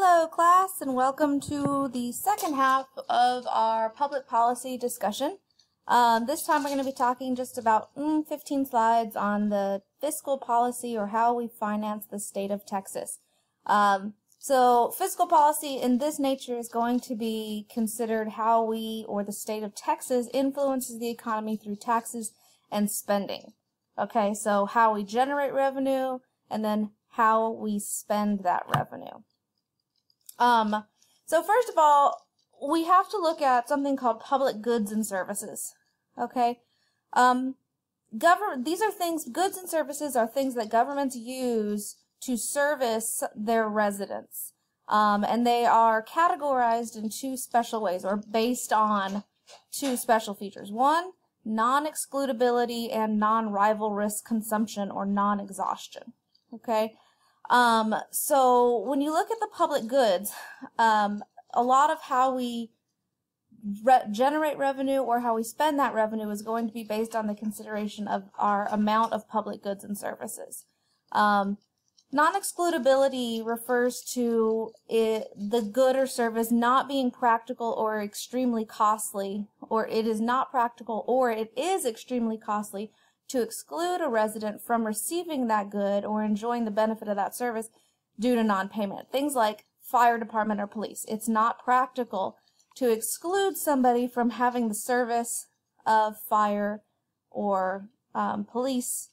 Hello class, and welcome to the second half of our public policy discussion. This time we're going to be talking just about 15 slides on the fiscal policy, or how we finance the state of Texas. So fiscal policy in this nature is going to be considered how we, or the state of Texas, influences the economy through taxes and spending. Okay, so how we generate revenue and then how we spend that revenue. So first of all, we have to look at something called public goods and services. Okay, these are things, goods and services are things that governments use to service their residents. And they are categorized in two special ways, or based on two special features. One, non-excludability and non-rival risk consumption, or non-exhaustion. Okay. So when you look at the public goods, a lot of how we generate revenue or how we spend that revenue is going to be based on the consideration of our amount of public goods and services. Non-excludability refers to the good or service not being practical or extremely costly, or it is not practical or it is extremely costly to exclude a resident from receiving that good or enjoying the benefit of that service due to non-payment. Things like fire department or police. It's not practical to exclude somebody from having the service of fire or police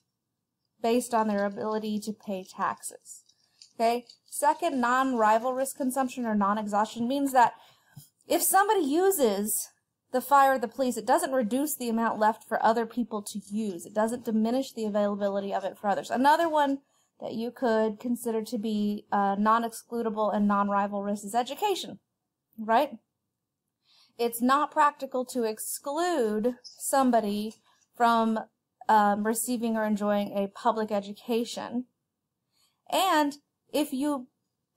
based on their ability to pay taxes. Okay. Second, non-rival risk consumption or non-exhaustion means that if somebody uses the fire or the police, it doesn't reduce the amount left for other people to use. It doesn't diminish the availability of it for others. Another one that you could consider to be non-excludable and non-rival risk is education, right? It's not practical to exclude somebody from receiving or enjoying a public education. And if you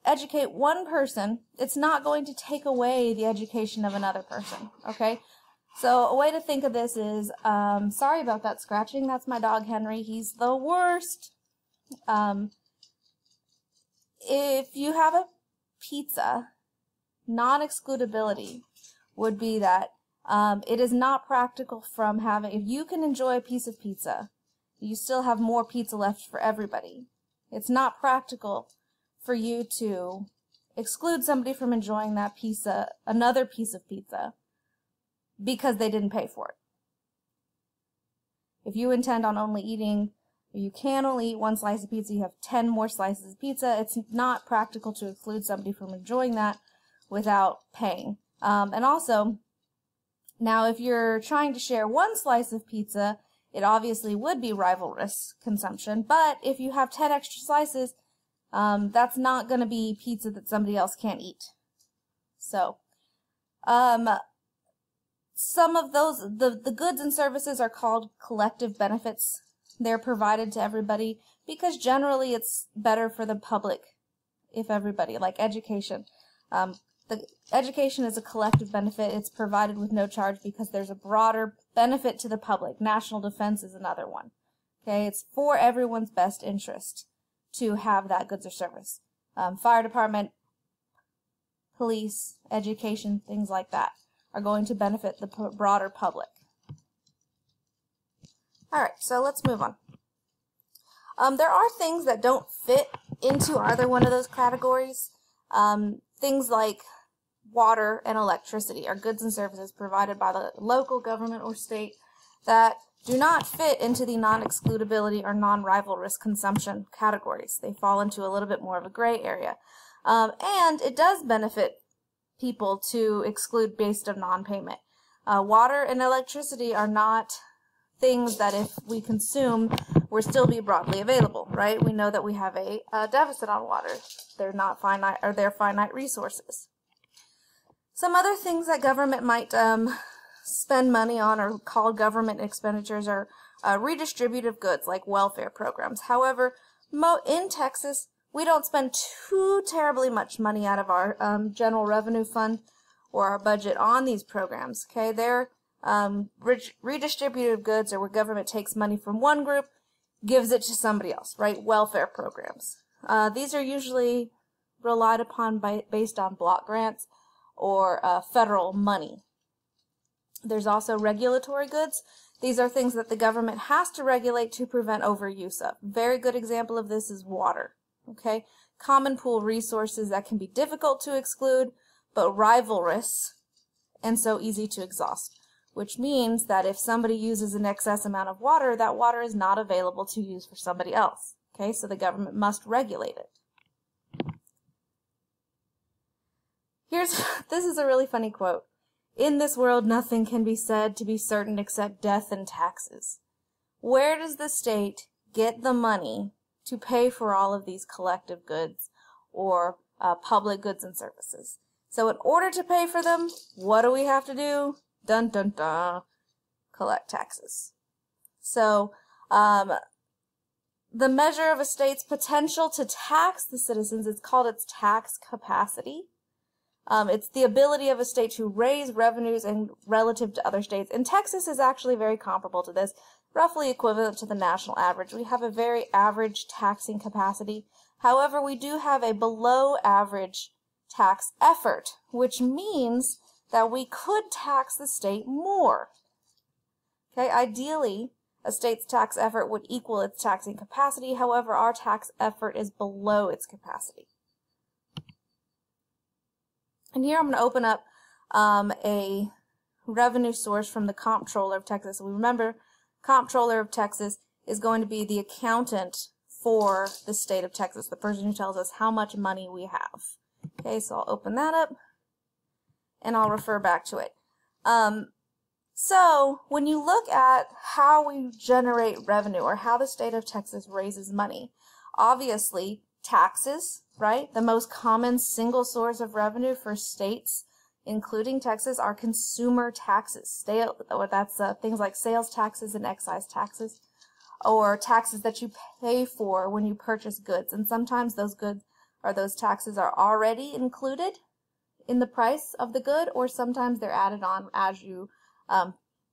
educate one person, it's not going to take away the education of another person, okay? So a way to think of this is, sorry about that scratching, that's my dog Henry, he's the worst. If you have a pizza, non-excludability would be that it is not practical from having, if you can enjoy a piece of pizza, you still have more pizza left for everybody. It's not practical for you to exclude somebody from enjoying that pizza, another piece of pizza, because they didn't pay for it. If you intend on only eating, you can only eat one slice of pizza, you have 10 more slices of pizza, it's not practical to exclude somebody from enjoying that without paying. And also, now if you're trying to share one slice of pizza, it obviously would be rival risk consumption, but if you have 10 extra slices, that's not going to be pizza that somebody else can't eat. So, some of those, the goods and services are called collective benefits. They're provided to everybody because generally it's better for the public if everybody, like education. The education is a collective benefit. It's provided with no charge because there's a broader benefit to the public. National defense is another one. Okay, it's for everyone's best interest to have that goods or service. Fire department, police, education, things like that are going to benefit the broader public. Alright, so let's move on. There are things that don't fit into either one of those categories. Things like water and electricity are goods and services provided by the local government or state that do not fit into the non-excludability or non-rival risk consumption categories. They fall into a little bit more of a gray area. And it does benefit people to exclude based on non-payment. Water and electricity are not things that if we consume will still be broadly available, right? We know that we have a deficit on water. They're not finite, or they're finite resources. Some other things that government might spend money on or call government expenditures are redistributive goods like welfare programs. However, in Texas, we don't spend too terribly much money out of our general revenue fund or our budget on these programs. Okay, they're redistributive goods, or where government takes money from one group, gives it to somebody else, right? Welfare programs. These are usually relied upon based on block grants or federal money. There's also regulatory goods. These are things that the government has to regulate to prevent overuse of. Very good example of this is water. Okay, common pool resources that can be difficult to exclude, but rivalrous and so easy to exhaust, which means that if somebody uses an excess amount of water, that water is not available to use for somebody else. Okay, so the government must regulate it. This is a really funny quote. In this world, nothing can be said to be certain except death and taxes. Where does the state get the money to pay for all of these collective goods or public goods and services? So in order to pay for them, what do we have to do? Dun, dun, dun. Collect taxes. So the measure of a state's potential to tax the citizens is called its tax capacity. It's the ability of a state to raise revenues and relative to other states. And Texas is actually very comparable to this, roughly equivalent to the national average. We have a very average taxing capacity. However, we do have a below average tax effort, which means that we could tax the state more. Okay, ideally, a state's tax effort would equal its taxing capacity. However, our tax effort is below its capacity. And here I'm going to open up a revenue source from the Comptroller of Texas. So we remember, Comptroller of Texas is going to be the accountant for the state of Texas, the person who tells us how much money we have. Okay, so I'll open that up and I'll refer back to it. So when you look at how we generate revenue or how the state of Texas raises money, obviously taxes, right? The most common single source of revenue for states, including Texas, are consumer taxes. That's things like sales taxes and excise taxes, or taxes that you pay for when you purchase goods. And sometimes those goods or those taxes are already included in the price of the good, or sometimes they're added on as you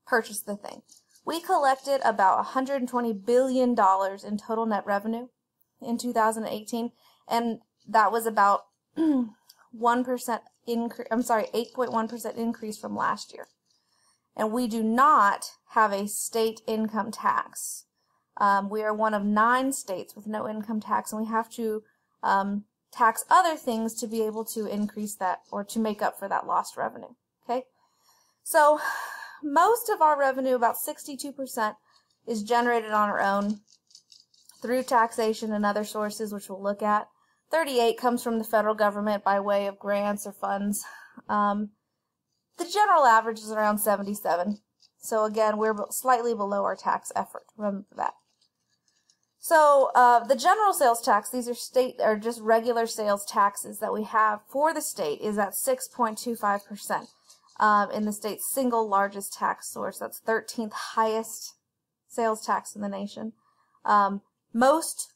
purchase the thing. We collected about $120 billion in total net revenue in 2018, and that was about 1% increase. I'm sorry, 8.1% increase from last year. And we do not have a state income tax. We are one of 9 states with no income tax, and we have to tax other things to be able to increase that or to make up for that lost revenue. Okay, so most of our revenue, about 62%, is generated on our own through taxation and other sources, which we'll look at. 38 comes from the federal government by way of grants or funds. The general average is around 77. So again, we're slightly below our tax effort. Remember that. So the general sales tax, these are just regular sales taxes that we have for the state, is at 6.25%. In the state's single largest tax source. That's 13th highest sales tax in the nation. Most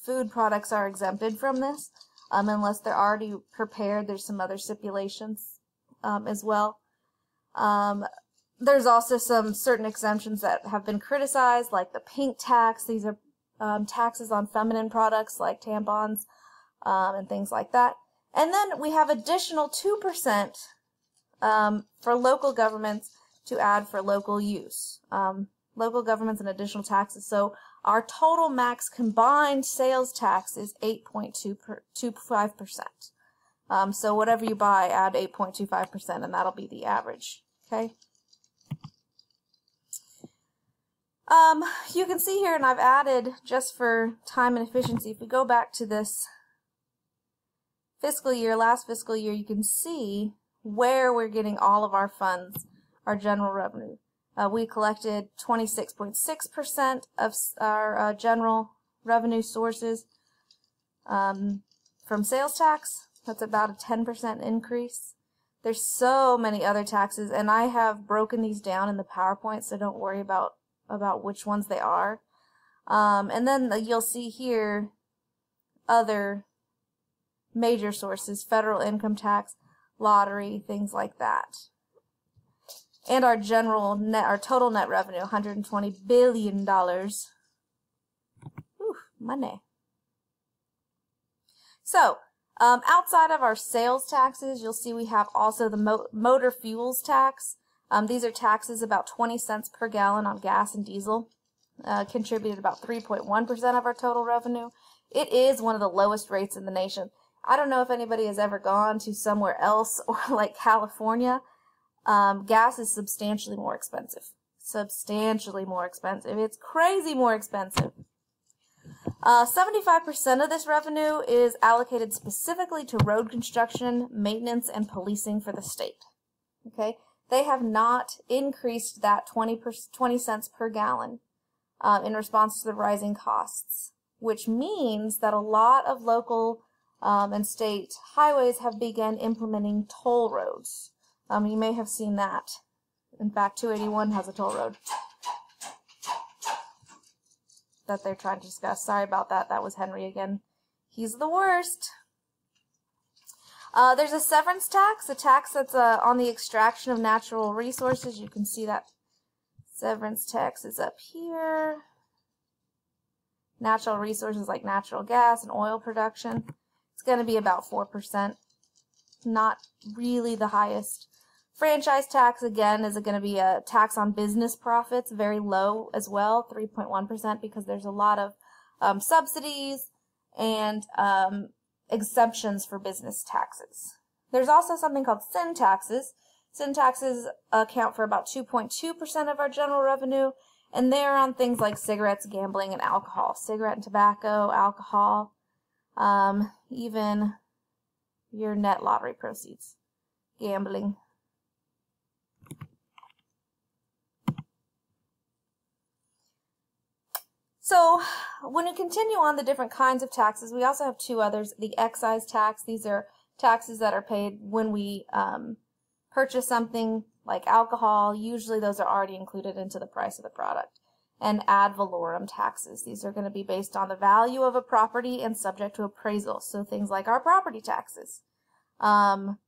food products are exempted from this, unless they're already prepared. There's some other stipulations as well. There's also some certain exemptions that have been criticized, like the pink tax. These are taxes on feminine products like tampons and things like that. And then we have additional 2% for local governments to add for local use. Local governments and additional taxes. So our total max combined sales tax is 8.25%. So whatever you buy, add 8.25%, and that'll be the average. Okay. You can see here, and I've added just for time and efficiency, if we go back to this fiscal year, last fiscal year, you can see where we're getting all of our funds, our general revenue. We collected 26.6% of our general revenue sources from sales tax. That's about a 10% increase. There's so many other taxes, and I have broken these down in the PowerPoint, so don't worry about which ones they are. And then you'll see here other major sources: federal income tax, lottery, things like that. And our total net revenue, $120 billion. Whew, money. So, Outside of our sales taxes, you'll see we have also the motor fuels tax. These are taxes about 20 cents per gallon on gas and diesel, contributed about 3.1% of our total revenue. It is one of the lowest rates in the nation. I don't know if anybody has ever gone to somewhere else or like California. Gas is substantially more expensive. Substantially more expensive. It's crazy more expensive. 75% of this revenue is allocated specifically to road construction, maintenance, and policing for the state. Okay, they have not increased that 20 cents per gallon in response to the rising costs, which means that a lot of local and state highways have begun implementing toll roads. You may have seen that. In fact, 281 has a toll road that they're trying to discuss. Sorry about that. That was Henry again. He's the worst. There's a severance tax, a tax that's on the extraction of natural resources. You can see that severance tax is up here. Natural resources like natural gas and oil production. It's going to be about 4%. Not really the highest. Franchise tax, again, is going to be a tax on business profits, very low as well, 3.1%, because there's a lot of subsidies and exemptions for business taxes. There's also something called sin taxes. Sin taxes account for about 2.2% of our general revenue, and they're on things like cigarettes, gambling, and alcohol. Cigarette and tobacco, alcohol, even your net lottery proceeds, gambling. So when we continue on the different kinds of taxes, we also have two others. The excise tax. These are taxes that are paid when we purchase something like alcohol. Usually those are already included into the price of the product. And ad valorem taxes. These are going to be based on the value of a property and subject to appraisal. So things like our property taxes. And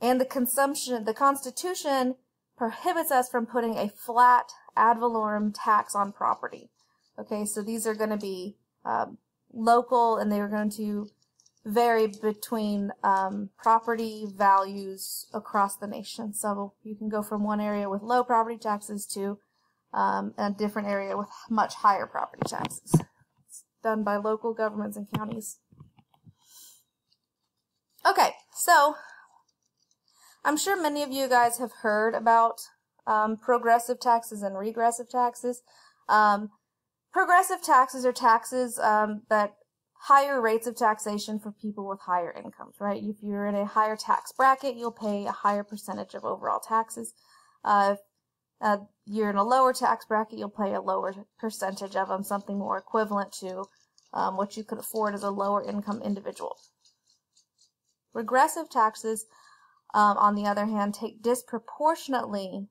the Constitution prohibits us from putting a flat ad valorem tax on property. Okay, so these are going to be local, and they are going to vary between property values across the nation. So you can go from one area with low property taxes to a different area with much higher property taxes. It's done by local governments and counties. Okay, so I'm sure many of you guys have heard about progressive taxes and regressive taxes. Progressive taxes are taxes that higher rates of taxation for people with higher incomes, right? If you're in a higher tax bracket, you'll pay a higher percentage of overall taxes. If you're in a lower tax bracket, you'll pay a lower percentage of them, something more equivalent to what you could afford as a lower income individual. Regressive taxes, on the other hand, take disproportionately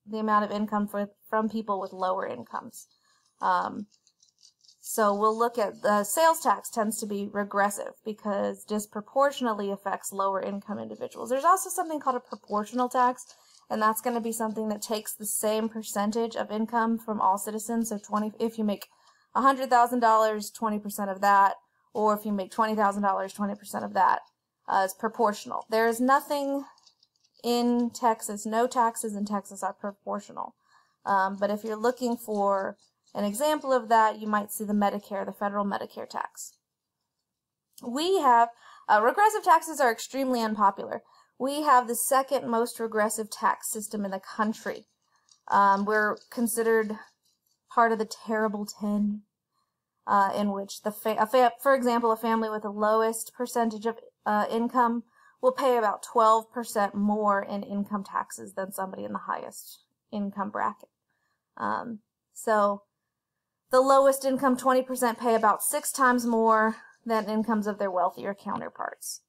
the amount of income from people with lower incomes. So we'll look at the sales tax tends to be regressive because disproportionately affects lower income individuals. There's also something called a proportional tax, and that's going to be something that takes the same percentage of income from all citizens. So if you make $100,000, 20% of that, or if you make $20,000, 20% of that is proportional. There is nothing in Texas, no taxes in Texas are proportional. But if you're looking for an example of that, you might see the Medicare, the federal Medicare tax. We have, regressive taxes are extremely unpopular. We have the second most regressive tax system in the country. We're considered part of the terrible 10, in which, for example, a family with the lowest percentage of income will pay about 12% more in income taxes than somebody in the highest income bracket. So the lowest income 20% pay about 6 times more than incomes of their wealthier counterparts.